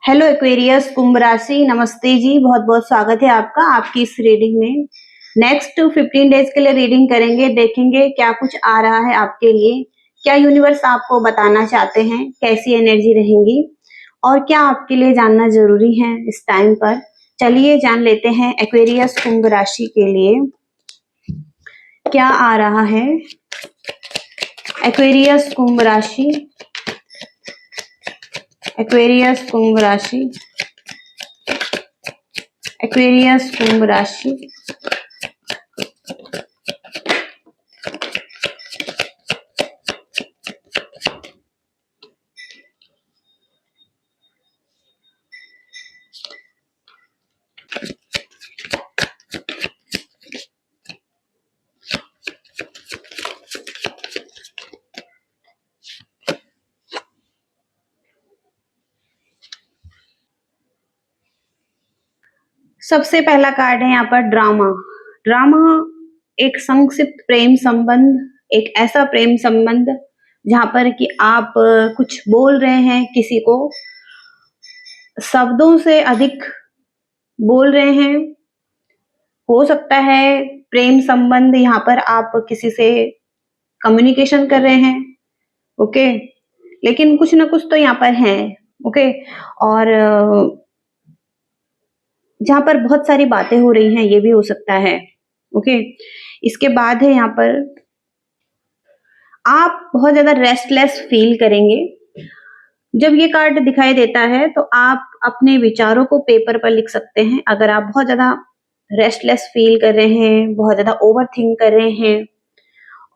Hello Aquarius कुंभ राशि, नमस्ते जी। बहुत बहुत स्वागत है आपका आपकी इस रीडिंग में। नेक्स्ट 15 डेज के लिए रीडिंग करेंगे, देखेंगे क्या कुछ आ रहा है आपके लिए, क्या यूनिवर्स आपको बताना चाहते हैं, कैसी एनर्जी रहेंगी और क्या आपके लिए जानना जरूरी है इस टाइम पर। चलिए जान लेते हैं एक्वेरियस कुंभ राशि के लिए क्या आ रहा है। एक्वेरियस कुंभ राशि, एक्वेरियस कुंभ राशि, एक्वेरियस कुंभ राशि। सबसे पहला कार्ड है यहाँ पर ड्रामा। ड्रामा एक संक्षिप्त प्रेम संबंध, एक ऐसा प्रेम संबंध जहां पर कि आप कुछ बोल रहे हैं, किसी को शब्दों से अधिक बोल रहे हैं। हो सकता है प्रेम संबंध यहाँ पर आप किसी से कम्युनिकेशन कर रहे हैं, ओके, लेकिन कुछ ना कुछ तो यहाँ पर है, ओके। और जहां पर बहुत सारी बातें हो रही हैं, ये भी हो सकता है, ओके। इसके बाद है यहाँ पर आप बहुत ज्यादा रेस्टलेस फील करेंगे। जब ये कार्ड दिखाई देता है तो आप अपने विचारों को पेपर पर लिख सकते हैं। अगर आप बहुत ज्यादा रेस्टलेस फील कर रहे हैं, बहुत ज्यादा ओवर थिंक कर रहे हैं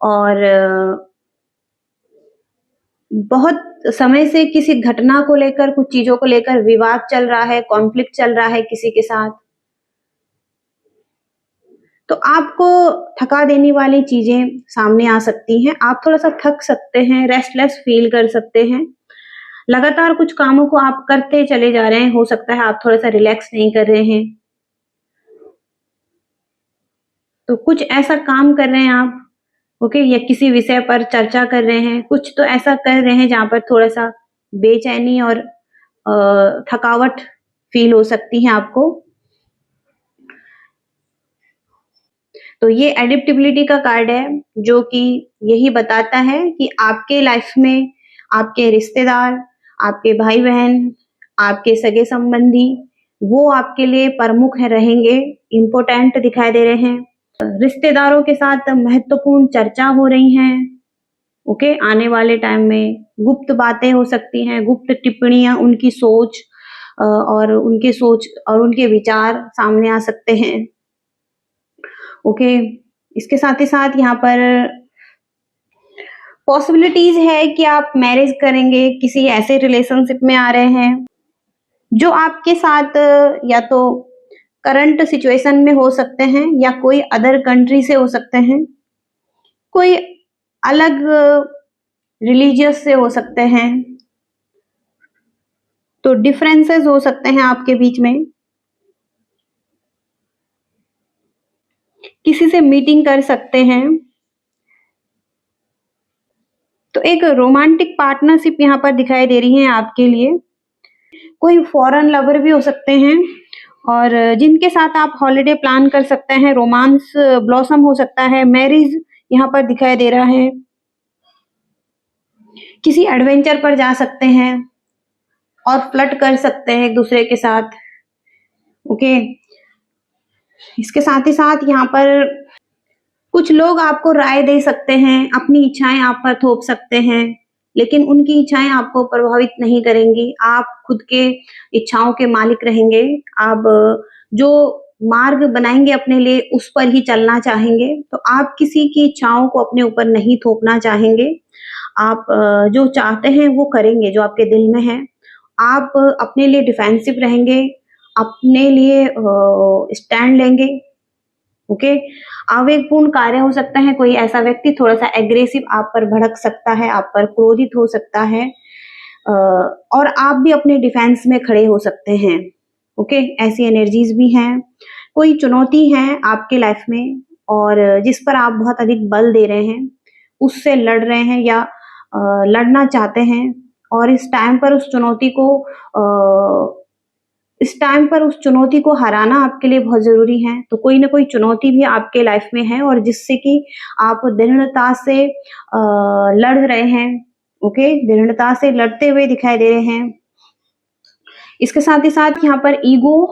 और बहुत समय से किसी घटना को लेकर, कुछ चीजों को लेकर विवाद चल रहा है, कॉन्फ्लिक्ट चल रहा है किसी के साथ, तो आपको थका देने वाली चीजें सामने आ सकती हैं। आप थोड़ा सा थक सकते हैं, रेस्टलेस फील कर सकते हैं। लगातार कुछ कामों को आप करते चले जा रहे हैं, हो सकता है आप थोड़ा सा रिलैक्स नहीं कर रहे हैं, तो कुछ ऐसा काम कर रहे हैं आप, ओके, या किसी विषय पर चर्चा कर रहे हैं, कुछ तो ऐसा कर रहे हैं जहां पर थोड़ा सा बेचैनी और थकावट फील हो सकती है आपको। तो ये एडिप्टेबिलिटी का कार्ड है, जो कि यही बताता है कि आपके लाइफ में आपके रिश्तेदार, आपके भाई बहन, आपके सगे संबंधी, वो आपके लिए प्रमुख है, रहेंगे, इम्पोर्टेंट दिखाई दे रहे हैं। रिश्तेदारों के साथ महत्वपूर्ण चर्चा हो रही हैं, ओके। आने वाले टाइम में गुप्त बातें हो सकती हैं, गुप्त टिप्पणियां, उनकी सोच और उनके विचार सामने आ सकते हैं, ओके। इसके साथ ही साथ यहाँ पर पॉसिबिलिटीज है कि आप मैरिज करेंगे, किसी ऐसे रिलेशनशिप में आ रहे हैं जो आपके साथ या तो करंट सिचुएशन में हो सकते हैं या कोई अदर कंट्री से हो सकते हैं, कोई अलग रिलीजियस से हो सकते हैं, तो डिफरेंसेस हो सकते हैं आपके बीच में। किसी से मीटिंग कर सकते हैं, तो एक रोमांटिक पार्टनरशिप यहाँ पर दिखाई दे रही है आपके लिए। कोई फॉरेन लवर भी हो सकते हैं और जिनके साथ आप हॉलिडे प्लान कर सकते हैं, रोमांस ब्लॉसम हो सकता है, मैरिज यहाँ पर दिखाई दे रहा है, किसी एडवेंचर पर जा सकते हैं और फ्लर्ट कर सकते हैं एक दूसरे के साथ, ओके। इसके साथ ही साथ यहाँ पर कुछ लोग आपको राय दे सकते हैं, अपनी इच्छाएं आप पर थोप सकते हैं, लेकिन उनकी इच्छाएं आपको प्रभावित नहीं करेंगी। आप खुद के इच्छाओं के मालिक रहेंगे। आप जो मार्ग बनाएंगे अपने लिए, उस पर ही चलना चाहेंगे। तो आप किसी की इच्छाओं को अपने ऊपर नहीं थोपना चाहेंगे। आप जो चाहते हैं वो करेंगे, जो आपके दिल में है। आप अपने लिए डिफेंसिव रहेंगे, अपने लिए स्टैंड लेंगे, ओके। आवेगपूर्ण कार्य हो सकता है, कोई ऐसा व्यक्ति थोड़ा सा एग्रेसिव आप पर भड़क सकता है, आप पर क्रोधित हो सकता है और आप भी अपने डिफेंस में खड़े हो सकते हैं, ओके। ऐसी एनर्जीज भी हैं। कोई चुनौती है आपके लाइफ में और जिस पर आप बहुत अधिक बल दे रहे हैं, उससे लड़ रहे हैं या लड़ना चाहते हैं, और इस टाइम पर उस चुनौती को हराना आपके लिए बहुत ज़रूरी है। तो कोई ना कोई चुनौती भी आपके लाइफ में है और जिससे कि आप दृढ़ता से लड़ रहे हैं, ओके? दृढ़ता से लड़ते हुए दिखाई दे रहे हैं। इसके साथ ही साथ यहाँ पर ईगो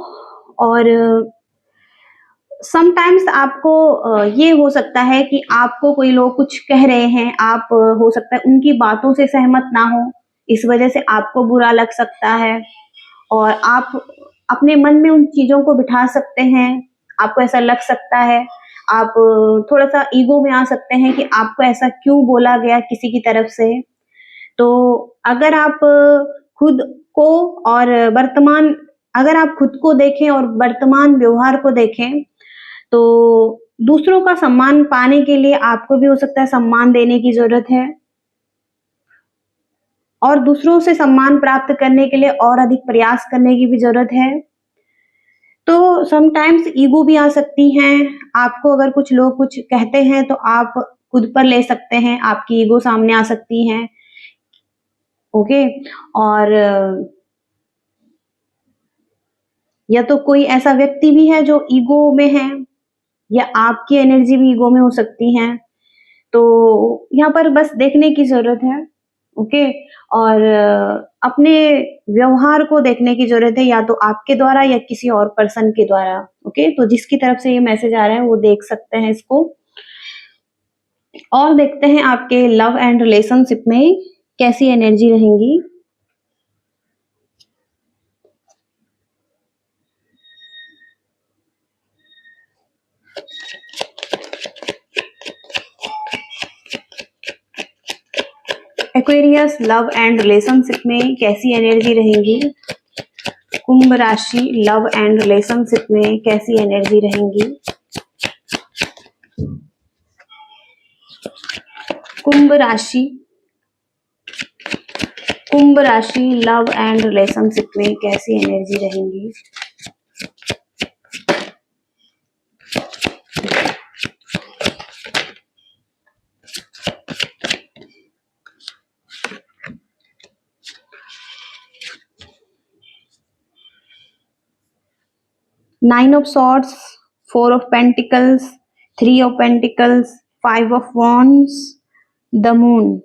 और समटाइम्स आपको ये हो सकता है कि आपको कोई लोग कुछ कह रहे हैं, आप हो सकता है उनकी बातों से सहमत ना हो, इस वजह से आपको बुरा लग सकता है और आप अपने मन में उन चीज़ों को बिठा सकते हैं, आपको ऐसा लग सकता है, आप थोड़ा-सा ईगो में आ सकते हैं कि आपको ऐसा क्यों बोला गया किसी की तरफ से। तो अगर आप खुद को और वर्तमान अगर आप खुद को देखें और वर्तमान व्यवहार को देखें, तो दूसरों का सम्मान पाने के लिए आपको भी हो सकता है सम्मान देने की ज़रूरत है और दूसरों से सम्मान प्राप्त करने के लिए और अधिक प्रयास करने की भी ज़रूरत है। तो समटाइम्स ईगो भी आ सकती हैं, आपको अगर कुछ लोग कुछ कहते हैं तो आप खुद पर ले सकते हैं, आपकी ईगो सामने आ सकती हैं, ओके? और या तो कोई ऐसा व्यक्ति भी है जो ईगो में है या आपकी एनर्जी भी ईगो में हो सकती है। तो यहाँ पर बस देखने की ज़रूरत है, ओके? और अपने व्यवहार को देखने की ज़रूरत है या तो आपके द्वारा या किसी और पर्सन के द्वारा, ओके? तो जिसकी तरफ से ये मैसेज आ रहा है वो देख सकते हैं इसको। और देखते हैं आपके लव एंड रिलेशनशिप में कैसी एनर्जी रहेंगी। एक्वेरियस लव एंड रिलेशनशिप में कैसी एनर्जी रहेंगी? कुंभ राशि लव एंड रिलेशनशिप में कैसी एनर्जी रहेंगी? कुंभ राशि लव एंड रिलेशनशिप में कैसी एनर्जी रहेंगी? Nine of swords, four of pentacles, three of pentacles, five of wands, the moon.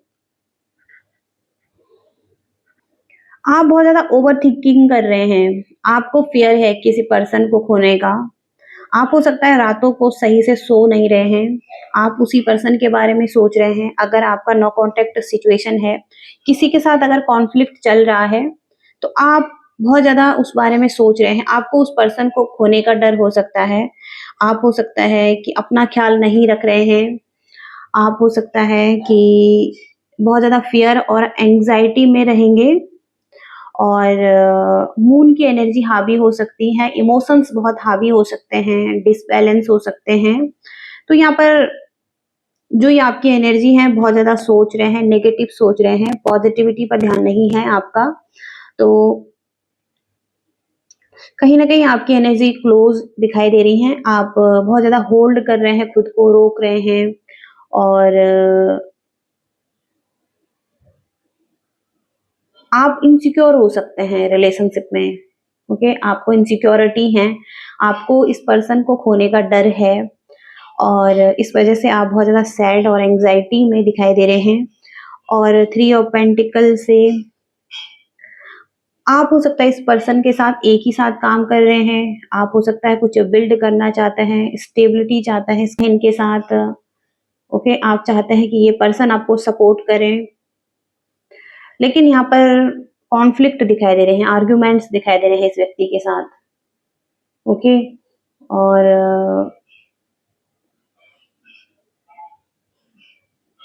आप बहुत ज़्यादा ओवरथिंकिंग कर रहे हैं, आपको फ़ियर है किसी पर्सन को खोने का। आप हो सकता है रातों को सही से सो नहीं रहे हैं, आप उसी पर्सन के बारे में सोच रहे हैं। अगर आपका नो कॉन्टैक्ट सिचुएशन है, किसी के साथ अगर कॉन्फ्लिक्ट चल रहा है, तो आप बहुत ज़्यादा उस बारे में सोच रहे हैं। आपको उस पर्सन को खोने का डर हो सकता है। आप हो सकता है कि अपना ख़्याल नहीं रख रहे हैं। आप हो सकता है कि बहुत ज़्यादा फ़ियर और एंग्ज़ायटी में रहेंगे और मून की एनर्जी हावी हो सकती है, इमोशंस बहुत हावी हो सकते हैं, डिसबैलेंस हो सकते हैं। तो यहाँ पर जो ये आपकी एनर्जी है बहुत ज़्यादा सोच रहे हैं, नेगेटिव सोच रहे हैं, पॉजिटिविटी पर ध्यान नहीं है आपका। तो कहीं न कहीं आपकी एनर्जी क्लोज़ दिखाई दे रही है। आप बहुत ज़्यादा होल्ड कर रहे हैं, खुद को रोक रहे हैं और आप इनसिक्योर हो सकते हैं रिलेशनशिप में, ओके? आपको इनसिक्योरिटी है, आपको इस पर्सन को खोने का डर है और इस वजह से आप बहुत ज़्यादा सैड और एंग्ज़ायटी में दिखाई दे रहे हैं और थ्री ऑफ पेंटिकल से आप हो सकता है इस पर्सन के साथ एक ही साथ काम कर रहे हैं, आप हो सकता है कुछ बिल्ड करना चाहते हैं, स्टेबिलिटी चाहते हैं इनके साथ, ओके? आप चाहते हैं कि ये पर्सन आपको सपोर्ट करें। लेकिन यहाँ पर कॉन्फ्लिक्ट दिखाई दे रहे हैं, आर्ग्यूमेंट्स दिखाई दे रहे हैं इस व्यक्ति के साथ, ओके? और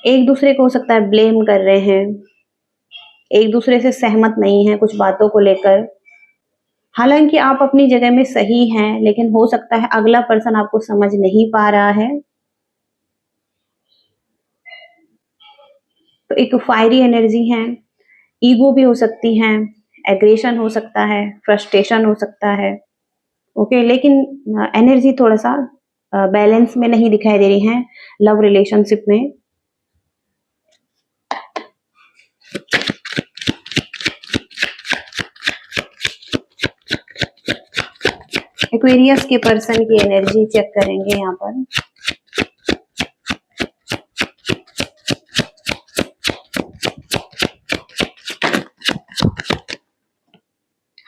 एक दूसरे को हो सकता है ब्लेम कर रहे हैं, एक दूसरे से सहमत नहीं है कुछ बातों को लेकर। हालाँकि आप अपनी जगह में सही हैं, लेकिन हो सकता है अगला पर्सन आपको समझ नहीं पा रहा है। तो एक फायरी एनर्जी है, ईगो भी हो सकती है, एग्रेशन हो सकता है, फ्रस्ट्रेशन हो सकता है, ओके? लेकिन एनर्जी थोड़ा-सा बैलेंस में नहीं दिखाई दे रही है लव रिलेशनशिप में। एक्वेरियस के पर्सन की एनर्जी चेक करेंगे यहाँ पर।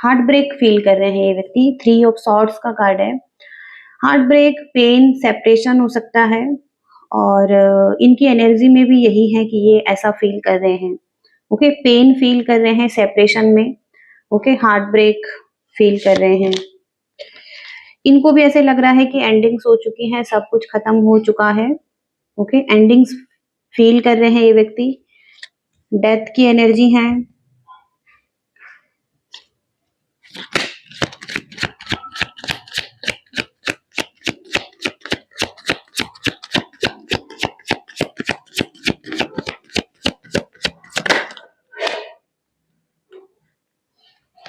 हार्ट ब्रेक फील कर रहे हैं ये व्यक्ति। 3 ऑफ सॉर्ड्स का कार्ड है। हार्ट ब्रेक, पेन, सेपरेशन हो सकता है और इनकी एनर्जी में भी यही है कि ये ऐसा फील कर रहे हैं। ओके, पेन फील कर रहे हैं सेपरेशन में। ओके, हार्ट ब्रेक फील कर रहे हैं। इनको भी ऐसे लग रहा है कि एंडिंग्स हो चुकी हैं, सब कुछ खत्म हो चुका है। ओके, एंडिंग्स फील कर रहे हैं ये व्यक्ति। डेथ की एनर्जी है।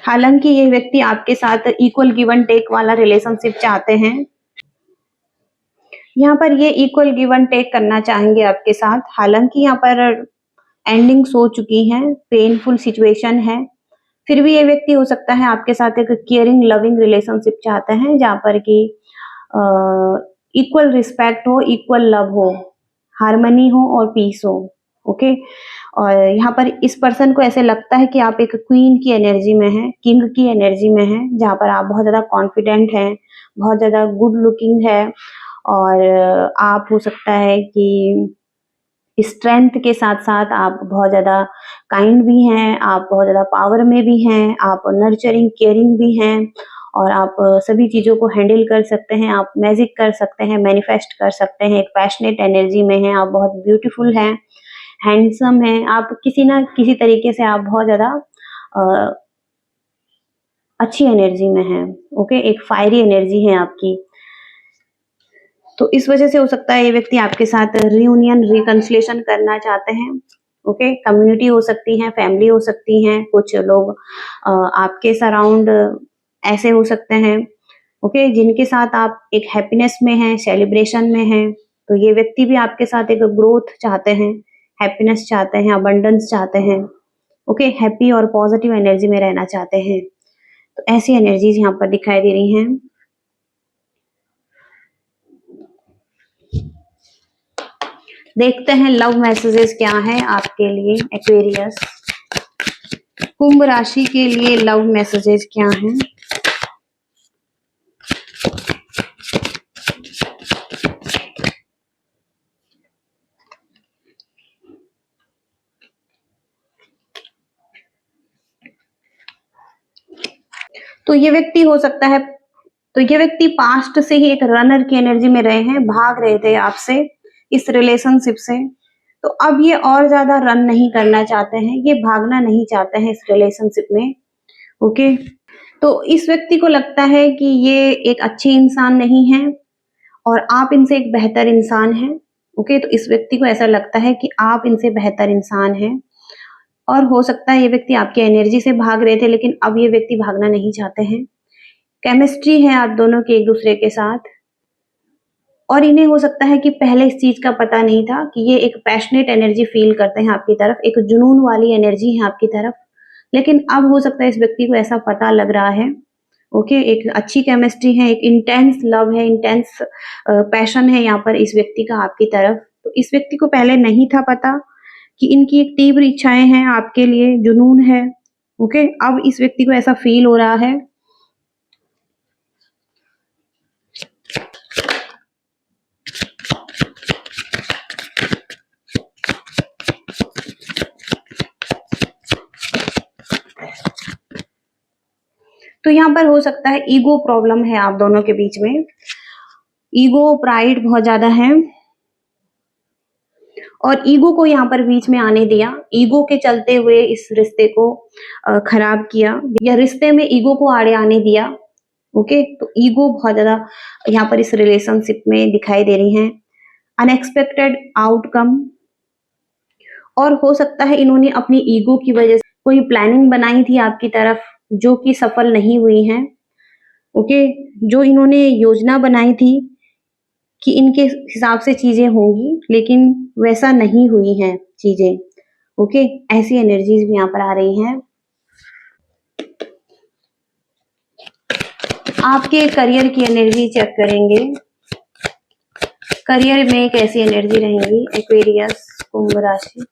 हालांकि ये व्यक्ति आपके साथ इक्वल गिव एंड टेक वाला रिलेशनशिप चाहते हैं। यहाँ पर ये इक्वल गिव एंड टेक करना चाहेंगे आपके साथ। हालांकि यहाँ पर एंडिंग्स हो चुकी हैं, पेनफुल सिचुएशन है, फिर भी ये व्यक्ति हो सकता है आपके साथ एक केयरिंग लविंग रिलेशनशिप चाहते हैं, जहाँ पर कि इक्वल रिस्पेक्ट हो, इक्वल लव हो, हार्मनी हो और पीस हो। ओके, और यहाँ पर इस पर्सन को ऐसे लगता है कि आप एक क्वीन की एनर्जी में हैं, किंग की एनर्जी में हैं, जहाँ पर आप बहुत ज्यादा कॉन्फिडेंट हैं, बहुत ज्यादा गुड लुकिंग है और आप हो सकता है कि स्ट्रेंथ के साथ साथ आप बहुत ज्यादा काइंड भी हैं, आप बहुत ज्यादा पावर में भी हैं, आप नर्चरिंग केयरिंग भी हैं और आप सभी चीजों को हैंडल कर सकते हैं, आप मैजिक कर सकते हैं, मैनिफेस्ट कर सकते हैं, एक पैशनेट एनर्जी में हैं, आप बहुत ब्यूटीफुल हैं, हैंडसम हैं, आप किसी ना किसी तरीके से आप बहुत ज्यादा अच्छी एनर्जी में हैं। ओके, एक फायरी एनर्जी है आपकी। तो इस वजह से हो सकता है ये व्यक्ति आपके साथ रियूनियन रिकंसिलेशन करना चाहते हैं। ओके, कम्युनिटी हो सकती है, फैमिली हो सकती है, कुछ लोग आपके सराउंड ऐसे हो सकते हैं। ओके, जिनके साथ आप एक हैप्पीनेस में हैं, सेलिब्रेशन में हैं। तो ये व्यक्ति भी आपके साथ एक ग्रोथ चाहते हैं, हैप्पीनेस चाहते हैं, अबंडेंस चाहते हैं। ओके, हैप्पी और पॉजिटिव एनर्जी में रहना चाहते हैं। तो ऐसी एनर्जीज यहाँ पर दिखाई दे रही हैं। देखते हैं लव मैसेजेस क्या है आपके लिए एक्वेरियस। कुंभ राशि के लिए लव मैसेजेस क्या हैं? तो ये व्यक्ति हो सकता है, तो ये व्यक्ति पास्ट से ही एक रनर की एनर्जी में रहे हैं, भाग रहे थे आपसे, इस रिलेशनशिप से। तो अब ये और ज्यादा रन नहीं करना चाहते हैं, ये भागना नहीं चाहते हैं इस रिलेशनशिप में। ओके, तो इस व्यक्ति को लगता है कि ये एक अच्छी इंसान नहीं है और आप इनसे एक बेहतर इंसान हैं। ओके, तो इस व्यक्ति को ऐसा लगता है कि आप इनसे बेहतर इंसान हैं और हो सकता है ये व्यक्ति आपकी एनर्जी से भाग रहे थे, लेकिन अब ये व्यक्ति भागना नहीं चाहते हैं। केमिस्ट्री है आप दोनों की एक दूसरे के साथ और इन्हें हो सकता है कि पहले इस चीज का पता नहीं था कि ये एक पैशनेट एनर्जी फील करते हैं आपकी तरफ, एक जुनून वाली एनर्जी है आपकी तरफ, लेकिन अब हो सकता है इस व्यक्ति को ऐसा पता लग रहा है। ओके, एक अच्छी केमिस्ट्री है, एक इंटेंस लव है, इंटेंस पैशन है यहाँ पर इस व्यक्ति का आपकी तरफ। तो इस व्यक्ति को पहले नहीं था पता कि इनकी एक तीव्र इच्छाएं हैं आपके लिए, जुनून है। ओके, अब इस व्यक्ति को ऐसा फील हो रहा है। तो यहाँ पर हो सकता है ईगो प्रॉब्लम है आप दोनों के बीच में, ईगो प्राइड बहुत ज्यादा है और ईगो को यहाँ पर बीच में आने दिया, ईगो के चलते हुए इस रिश्ते को खराब किया या रिश्ते में ईगो को आड़े आने दिया। ओके, तो ईगो बहुत ज्यादा यहाँ पर इस रिलेशनशिप में दिखाई दे रही है। अनएक्सपेक्टेड आउटकम, और हो सकता है इन्होंने अपनी ईगो की वजह से कोई प्लानिंग बनाई थी आपकी तरफ जो कि सफल नहीं हुई है। ओके, जो इन्होंने योजना बनाई थी कि इनके हिसाब से चीजें होंगी, लेकिन वैसा नहीं हुई हैं चीजें। ओके, ऐसी एनर्जीज भी यहाँ पर आ रही हैं। आपके करियर की एनर्जी चेक करेंगे। करियर में कैसी एनर्जी रहेंगी एक्वेरियस कुंभ राशि।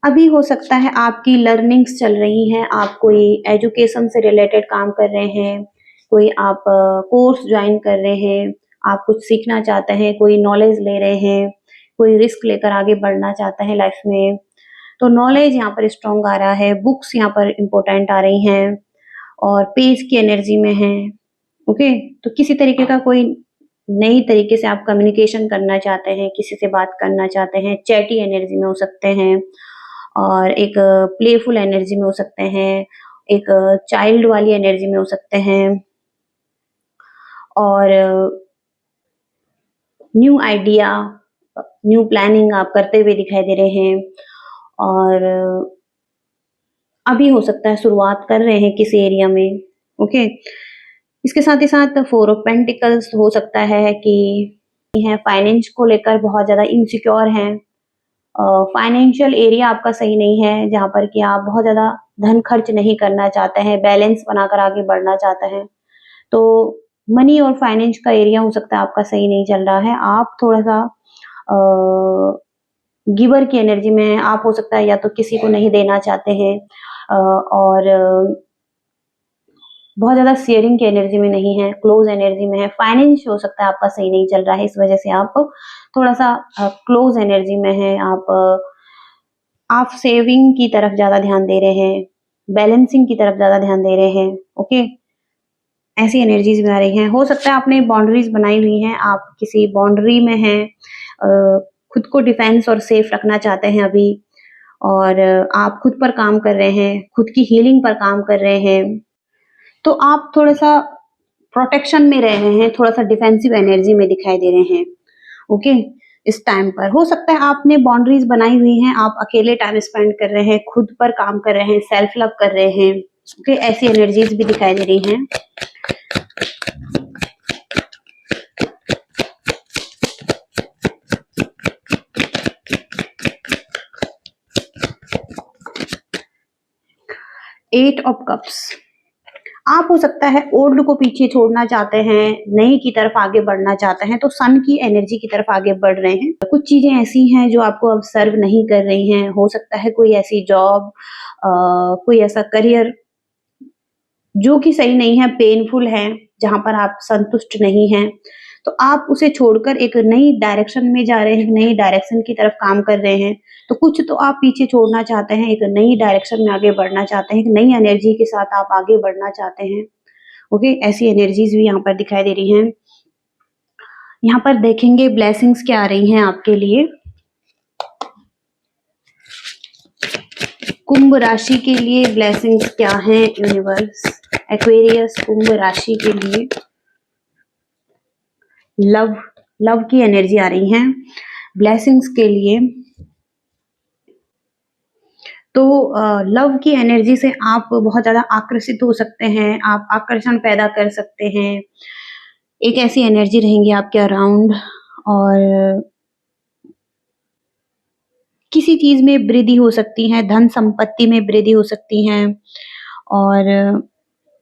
अभी हो सकता है आपकी लर्निंग्स चल रही हैं, आप कोई एजुकेशन से रिलेटेड काम कर रहे हैं, कोई आप कोर्स ज्वाइन कर रहे हैं, आप कुछ सीखना चाहते हैं, कोई नॉलेज ले रहे हैं, कोई रिस्क लेकर आगे बढ़ना चाहते हैं लाइफ में, तो नॉलेज यहाँ पर स्ट्रॉन्ग आ रहा है। बुक्स यहाँ पर इम्पोर्टेंट आ रही हैं और पेज की एनर्जी में है। ओके, तो किसी तरीके का कोई नई तरीके से आप कम्युनिकेशन करना चाहते हैं, किसी से बात करना चाहते हैं, चैटी एनर्जी में हो सकते हैं और एक प्लेफुल एनर्जी में हो सकते हैं, एक चाइल्ड वाली एनर्जी में हो सकते हैं और न्यू आइडिया, न्यू प्लानिंग आप करते हुए दिखाई दे रहे हैं और अभी हो सकता है शुरुआत कर रहे हैं किसी एरिया में। ओके, इसके साथ ही साथ 4 ऑफ पेंटिकल्स हो सकता है कि फाइनेंस को लेकर बहुत ज्यादा इनसिक्योर हैं। फाइनेंशियल एरिया आपका सही नहीं है, जहाँ पर कि आप बहुत ज्यादा धन खर्च नहीं करना चाहते हैं, बैलेंस बनाकर आगे बढ़ना चाहते हैं। तो मनी और फाइनेंस का एरिया हो सकता है आपका सही नहीं चल रहा है। आप थोड़ा सा गिवर की एनर्जी में हैं। आप हो सकता है या तो किसी को नहीं देना चाहते हैं और बहुत ज्यादा शेयरिंग की एनर्जी में नहीं है, क्लोज एनर्जी में है। फाइनेंस हो सकता है आपका सही नहीं चल रहा है, इस वजह से आप थोड़ा सा क्लोज एनर्जी में है। आप सेविंग की तरफ ज्यादा ध्यान दे रहे हैं, बैलेंसिंग की तरफ ज्यादा ध्यान दे रहे हैं। ओके, ऐसी एनर्जीज में आ रही हैं। हो सकता है आपने बाउंड्रीज बनाई हुई हैं, आप किसी बाउंड्री में हैं, खुद को डिफेंस और सेफ रखना चाहते हैं अभी, और आप खुद पर काम कर रहे हैं, खुद की हीलिंग पर काम कर रहे हैं। तो आप थोड़ा सा प्रोटेक्शन में रह रहे हैं, थोड़ा सा डिफेंसिव एनर्जी में दिखाई दे रहे हैं। ओके, इस टाइम पर हो सकता है आपने बाउंड्रीज बनाई हुई हैं, आप अकेले टाइम स्पेंड कर रहे हैं, खुद पर काम कर रहे हैं, सेल्फ लव कर रहे हैं। ओके, ऐसी एनर्जीज भी दिखाई दे रही हैं। एट ऑफ कप्स, आप हो सकता है ओल्ड को पीछे छोड़ना चाहते हैं, नई की तरफ आगे बढ़ना चाहते हैं, तो सन की एनर्जी की तरफ आगे बढ़ रहे हैं। कुछ चीजें ऐसी हैं जो आपको अब सर्व नहीं कर रही हैं। हो सकता है कोई ऐसी जॉब, कोई ऐसा करियर जो कि सही नहीं है, पेनफुल है, जहां पर आप संतुष्ट नहीं हैं, तो आप उसे छोड़कर एक नई डायरेक्शन में जा रहे हैं, नई डायरेक्शन की तरफ काम कर रहे हैं। तो कुछ तो आप पीछे छोड़ना चाहते हैं, एक नई डायरेक्शन में आगे बढ़ना चाहते हैं, एक नई एनर्जी के साथ आप आगे बढ़ना चाहते हैं। ओके, ऐसी एनर्जीज भी यहाँ पर दिखाई दे रही हैं। यहाँ पर देखेंगे ब्लेसिंग्स क्या आ रही हैं आपके लिए। कुंभ राशि के लिए ब्लेसिंग्स क्या हैं यूनिवर्स, एक्वेरियस कुंभ राशि के लिए। लव की एनर्जी आ रही है ब्लेसिंग्स के लिए। तो लव की एनर्जी से आप बहुत ज्यादा आकर्षित हो सकते हैं, आप आकर्षण पैदा कर सकते हैं। एक ऐसी एनर्जी रहेंगी आपके अराउंड और किसी चीज में वृद्धि हो सकती है, धन संपत्ति में वृद्धि हो सकती है और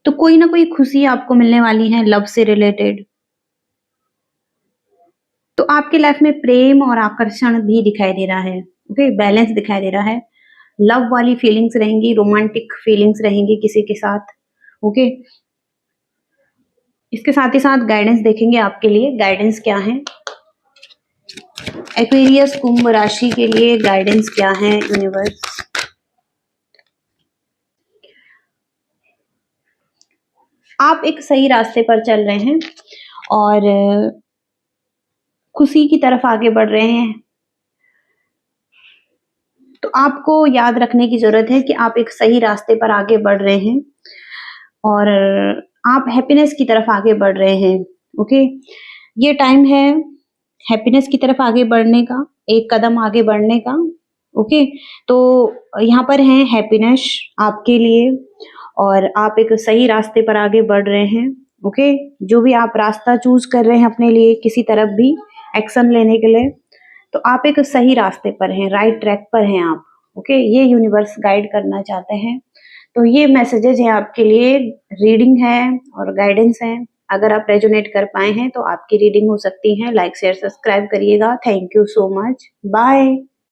तो कोई ना कोई खुशी आपको मिलने वाली है लव से रिलेटेड। तो आपके लाइफ में प्रेम और आकर्षण भी दिखाई दे रहा है। ओके, बैलेंस दिखाई दे रहा है। लव वाली फीलिंग्स रहेंगी, रोमांटिक फीलिंग्स रहेंगी किसी के साथ। ओके, इसके साथ ही साथ गाइडेंस देखेंगे आपके लिए, गाइडेंस क्या है एक्वेरियस कुंभ राशि के लिए, गाइडेंस क्या है यूनिवर्स। आप एक सही रास्ते पर चल रहे हैं और खुशी की तरफ आगे बढ़ रहे हैं। तो आपको याद रखने की जरूरत है कि आप एक सही रास्ते पर आगे बढ़ रहे हैं और आप हैप्पीनेस की तरफ आगे बढ़ रहे हैं। ओके, ये टाइम है हैप्पीनेस की तरफ आगे बढ़ने का, एक कदम आगे बढ़ने का। ओके, तो यहाँ पर है हैप्पीनेस आपके लिए और आप एक सही रास्ते पर आगे बढ़ रहे हैं। ओके, जो भी आप रास्ता चूज कर रहे हैं अपने लिए, किसी तरफ भी एक्शन लेने के लिए, तो आप एक सही रास्ते पर हैं, राइट ट्रैक पर हैं आप। ओके, ये यूनिवर्स गाइड करना चाहते हैं। तो ये मैसेजेस हैं आपके लिए, रीडिंग है और गाइडेंस है। अगर आप रेजोनेट कर पाए हैं तो आपकी रीडिंग हो सकती है। लाइक शेयर सब्सक्राइब करिएगा। Thank you so much. Bye.